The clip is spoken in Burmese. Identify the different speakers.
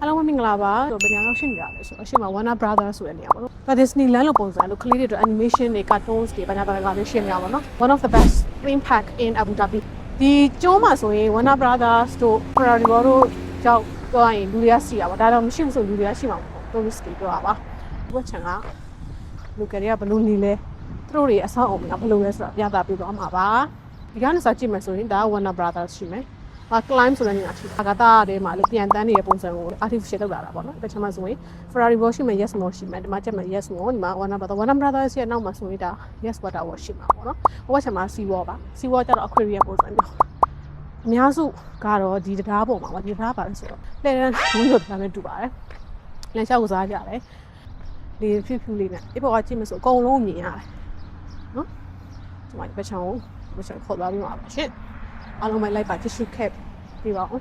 Speaker 1: အားလုံးပဲမင်္ဂလာပါဆိုတော့ဘယ်နေရာရောက်ရှိနေရလဲဆိုတော့အရှိမ Warner Brothers ဆိုတဲ့နေရာပေါ့နော်။ Disneyland လို့ပုံစံလို့ကလေးတွေအတွက် animation တွေ cartoons တွေဘာညာဘာညာလေးရှင်းနေရပါတော့။ One of the best theme park in Abu Dhabi ဒီကျွန်းမှာဆိုရင် Warner Brothers တို့ Ferrari တို့ကြောက်ပြောရရင်လူတွေကစီရပါဒါတော့မရှိဘူးဆိုလူတွေကရှိမှာပေါ့။ tourist တွေပြောတာပါ။ဘက်ချန်ကလူကတွေကဘလို့နေလဲသူတို့တွေအဆောက်အအုံကဘလို့လဲဆိုတော့ပြသပေးသွားမှာပါ။ဒီကနေစကြည့်မယ်ဆိုရင်ဒါ Warner Brothers ရှိမယ်။ climb ဆိုတဲ့နေရာရှိတာကတားထဲမှာလို့ပြန်တန်းနေတဲ့ပုံစံကို artificial လောက်လာတာပေါ့နော်။တစ်ချက်မှဆိုရင် Ferrari World ရှိမယ် Yes More ရှိမယ်ဒီမှာချက်မယ် Yes More ဒီမှာ Warner Brothers ရဲ့နောက်မှာဆိုရင်ဒါ Yes Water World ရှိမှာပေါ့နော်။ဟိုဘက်ချက်မှာ Sea World ပါ Sea World ကျတော့ aquarium ပုံစံမျိုးအများစုကတော့ဒီတရားပေါ်မှာပါဒီတရားပါလို့ဆိုတော့လှည့်တန်းဝင်းတို့တရားနဲ့တူပါတယ်။လမ်းလျှောက်ကစားကြတယ်။ဒီဖြူဖြူလေးနဲ့ဒီဘောကကြည့်မယ်ဆိုအကုန်လုံးမြင်ရတယ်။နော်။ဒီမှာဘက်ချောင်းခေါ်သွားပြီးမှာပါရှင့်။အားလုံးပဲလိုက်ပါ tissue cap ပြပါဦး